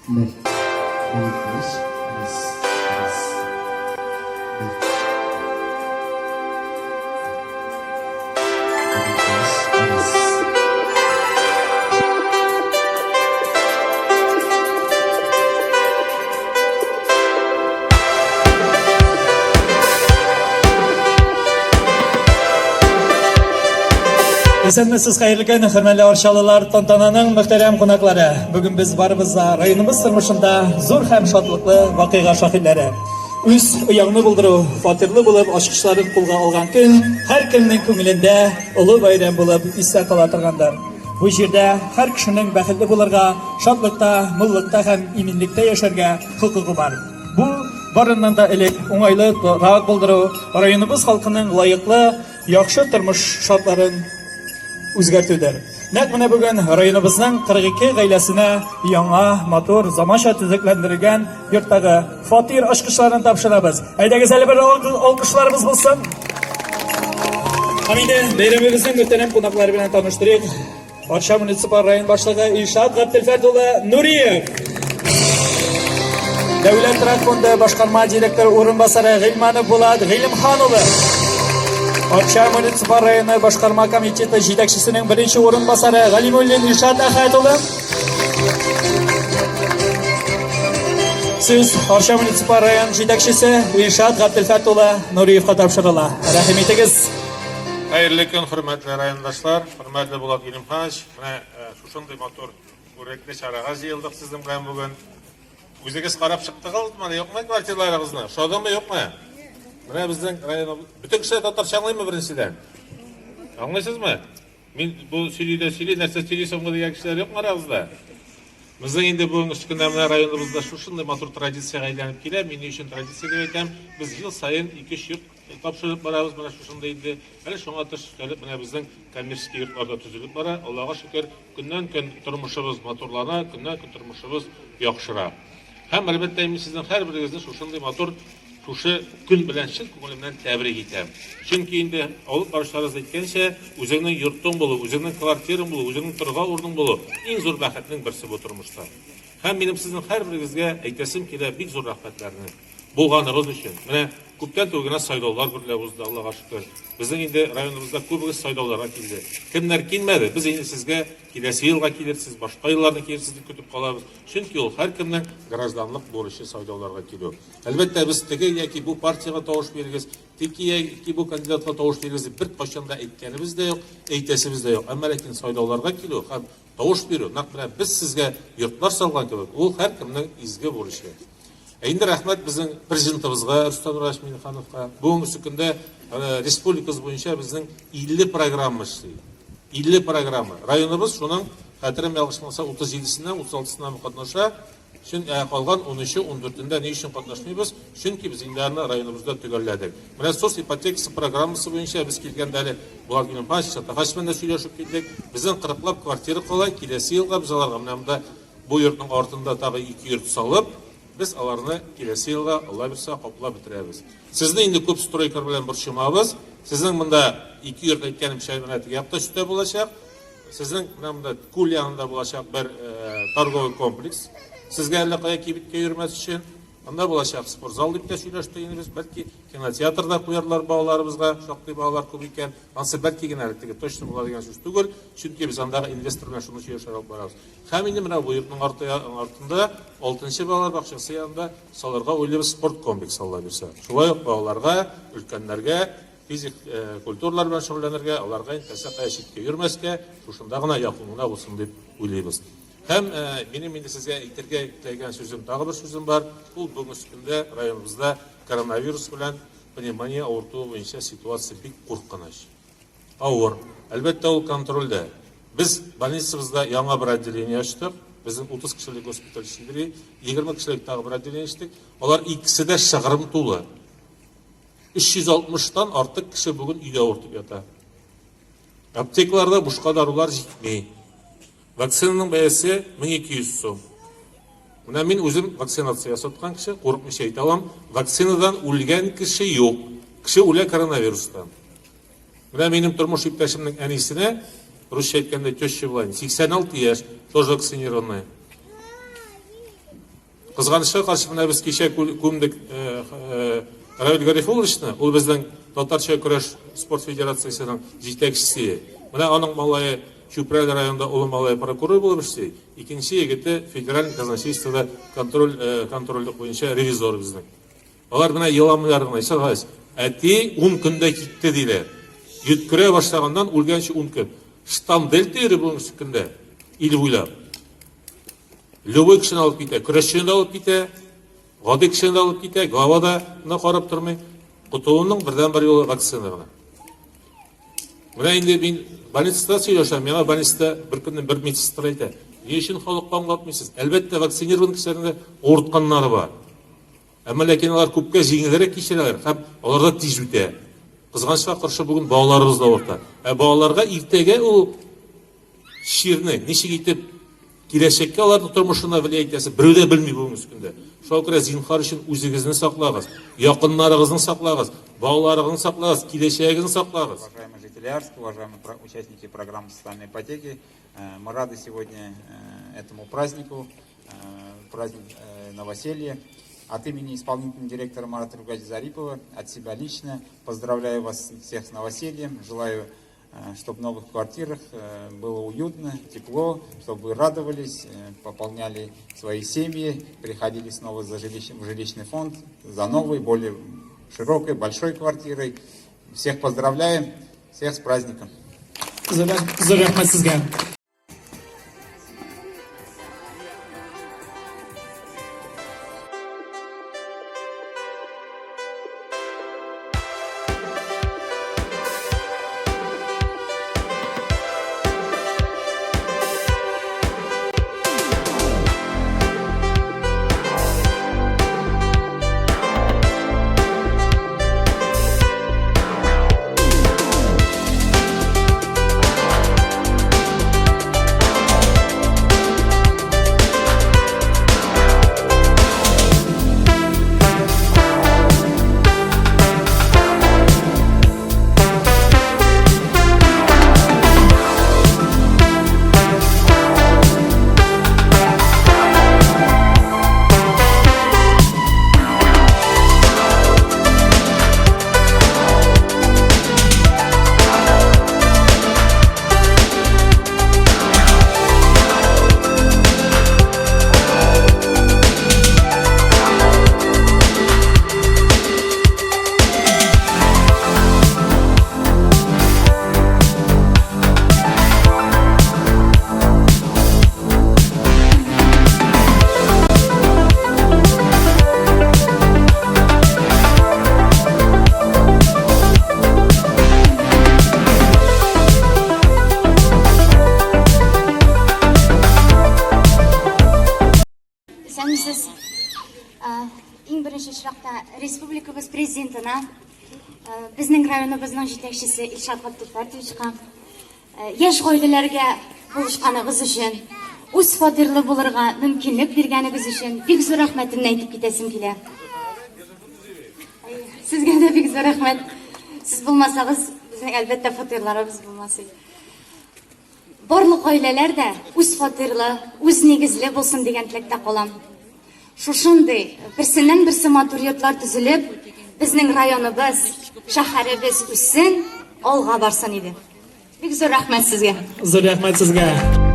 네, English is Esenmisiz xayrlı gün, hürmetli Arşalılar, Tantana'nın muhterem konakları. Bugün biz barımızda rayonumuz tırmışında zor hem şadlıklı vakıga şahitleri. Üz uyanını bulduru, fatırlı bulup aşkışların kulga algan gün, her kiminin köngülünde ulu bayram bulup isse kalatırgandır. Bu yerde her kişinin bəxilli bulurga, şadlıkta, mıllıkta hem iminlikte yaşarga hukuku var. Bu barından da elek oңайлы rahat bulduru, rayonumuz halkının layıklı, yaxşı tırmış şartların үзгәртүдер. Нәкъ менә бүген районыбызның 42 гаиләсенә яңа, мотор, заманча төзекләндерелгән йорттагы фатир ачкычларын тапшырабыз. Әйдәгез әле бер алкышларыбыз булсын. Һәм инде бәйрәмебезнең мөхтәрәм кунаклары белән таныштырыйк. Арча муниципаль район башлыгы Илшат Габделфәрд улы Нуриев. Дәүләт трак фонды башкарма директоры урынбасары Гыйльманов Булат Гыйлемхан улы. Арча муниципаль районы башкарма комитеты җитәкчесенең беренче урынбасары Галимуллин Илшат Әхәт улы. Сез Арча муниципаль район җитәкчесе Илшат Габделфәрд улы Нуриевка тапшырыла. Рәхим итегез. Хәерле көн, хөрмәтле райондашлар, хөрмәтле Булат Гыйлемханович. Менә шушындый мотор үрәкле чарага җыелдык сезнең белән бүген. Үзегез карап чыктыгызмы, юкмы квартираларыгызны? Шадымы, юкмы? Менә безнең район бүтән кеше татарча аңлыймы беренчедән? Аңлыйсызмы? Мин бу сөйли нәрсә сөйлисем дигән кешеләр юкмы арабызда? Безнең инде бүгенге көндә менә районыбызда шушындый матур традициягә әйләнеп килә. Мин өчен традиция дип әйтәм. Без ел саен 2 йорт тапшырып барабыз. Менә шушындый инде. Әле шуңа тыш менә безнең коммерческий йортларда төзелеп бара. Аллага шөкер, көннән-көн тормышыбыз матурлана, көннән-көн тормышыбыз яхшыра. Һәм әлбәттә мин сезнең һәрберегезне шушындый матур шушы көн белән чын күңелемнән тәбрик итәм. Чөнки инде алып барышларыбыз әйткәнчә, үзеңнең йортың булу, үзеңнең квартираң булу, үзеңнең торга урының булу иң зур бәхетнең берсе бу тормышта. Һәм минем сезнең һәрберегезгә әйтәсем килә бик зур рәхмәтләрне булганыгыз өчен. Менә күптән түгел сайлаулар күрелә узды, Аллага шөкер. Безнең инде районыбызда күбегез сайлауларга килде. Кемнәр килмәде? Без инде сезгә киләсе елга килерсез, башка елларны килерсез дип көтеп калабыз. Чөнки ул һәркемнең гражданлык бурычы сайлауларга килү. Әлбәттә без теге яки бу партиягә тавыш бирегез, теге яки бу кандидатка тавыш бирегез дип бер кайчан да әйткәнебез дә юк, әйтәсебез дә юк. Әмма ләкин сайлауларга килү һәм тавыш бирү, нәкъ менә без сезгә йортлар салган кебек, ул һәркемнең изге бурычы. Инде рәхмәт безнең президентыбызга Рустам Рашминхановка. Бүгенге көндә республикабыз буенча безнең 50 программа эшли. 50 программа. Районыбыз шуның хәтерем ялгышмаса 37сеннән 36сына катнаша. Калган 13-14-дә ни өчен катнашмыйбыз? Чөнки без инде районыбызда төгәлләдек. Менә сос ипотекасы программасы буенча без килгәндә әле Булат Гыйлемханович Хашимовна сөйләшеп килдек. Безнең 40лап квартира кала, киләсе елга без аларга менә бу йортның артында тагы 2 йорт салып, biz аларны киләсе елга Алла бирсә каплап бетерәбез. Сезне инде күп стройкалар белән борчымабыз. Сезнең монда 2 йорт әйткәнемчә менә теге якта өстә булачак. Сезнең менә монда күл янында булачак бер торговый комплекс. Сезгә әллә кая кибеткә йөрмәс өчен анда булачак спортзал дип тә сөйләштек инде без. Бәлки кинотеатрда куярлар балаларыбызга, шактый балалар күп икән. Ансы бәлки генә теге точно була дигән сүз түгел. Чөнки biz андагы инвестор белән шуны сөйләшеп барабыз. Һәм инде менә бу йортның артында 6нчы балалар бакчасы янында салырга уйлыйбыз спорт комплексы Алла бирсә. Шулай ук балаларга, өлкәннәргә физик культуралар белән шөгыльләнергә, аларга интәсә кая читкә йөрмәскә, шушында гына якынлыгына булсын дип уйлыйбыз. Һәм минем инде сезгә әйтергә теләгән сүзем тагы бер сүзем бар. Ул бүгенге көндә районыбызда коронавирус белән пневмония авыртуы буенча ситуация бик куркыныч. Авыр. Әлбәттә ул контрольдә. Без больницабызда яңа бер отделение ачтык. Безнең 30 кешелек госпиталь эшли, 20 кешелек тагы бер отделение ачтык. Алар икесе дә шыгрым тулы. 360-тан артык кеше бүген өйдә авыртып ята. Аптекаларда бушка дарулар җитмәй. Вакцинаның бәясе 1200 сум. Менә мин үзем вакцинация ясаткан кеше, курыкмыйча әйтә алам, вакцинадан үлгән кеше юк. Кеше үлә коронавирустан. Менә минем тормыш иптәшемнең әнисенә, русча әйткәндә теща була, 86 яшь, тоже вакцинированная. Кызганычка каршы менә без кичә күмдек Равил Гарифуловичны, ул безнең Татарча көрәш спорт федерациясенең җитәкчесе. Менә аның малае Чүпрәле районында улы малае прокурор булып эшли. Икенче егете федераль казначействода контрольлек буенча ревизор безнең. Алар менә еламыйлар гына чыгыш. Әти 10 көндә китте диләр. Йөткерә башлаганнан үлгәнче 10 көн. Штам дельта йөри бу көндә. Ил буйлап. Любой кешене алып китә, көрәшчене алып китә, гади кешене алып китә, гавада карап тормый. Кутуының бердән-бер юлы вакцина гына. Менә инде мин больницада сөйләшәм, миңа больницада бер көнне бер медсестр әйтә. Ни өчен халыкка аңлатмыйсыз? Әлбәттә вакцинирован кешеләрне авыртканнары бар. Әмма ләкин алар күпкә җиңелрәк кичерәләр һәм аларда тиз үтә. Кызганычка каршы бүген балаларыбыз да авырта. Балаларга иртәгә ул ширне ничек итеп киләчәккә аларның тормышына влиять итәсе берәү дә белми бүгенге көндә. Шуңа күрә зинһар өчен үзегезне саклагыз, якыннарыгызны саклагыз, балаларыгызны саклагыз, киләчәгегезне саклагыз. Уважаемые жители Арска, уважаемые участники программы социальной ипотеки, мы рады сегодня этому празднику, праздник новоселья. От имени исполнительного директора Марата Ругади Зарипова, от себя лично поздравляю вас всех с новосельем. Желаю, чтобы в новых квартирах было уютно, тепло, чтобы вы радовались, пополняли свои семьи, приходили снова в жилищный фонд, за новой, более широкой, большой квартирой. Всех поздравляем, всех с праздником. Зур рәхмәт сезгә. Иң беренче чиракта республикабыз президентына, безнең районыбызның җитәкчесе Илшат Габдулфатовичка, яшь гаиләләргә булышканыгыз өчен, үз фатирлы булырга мөмкинлек биргәнегез өчен бик зур рәхмәтемне әйтеп китәсем килә. Сезгә дә бик зур рәхмәт. Сез булмасагыз, безнең әлбәттә фатирларыбыз булмас иде. Барлык гаиләләр дә үз фатирлы, үз нигезле булсын дигән теләктә калам. Шушындый берсеннән-берсе матур йортлар төзелеп, безнең районыбыз, шәһәребез үссен, алга барсын иде. Бик зур рәхмәт сезгә. Зур рәхмәт сезгә.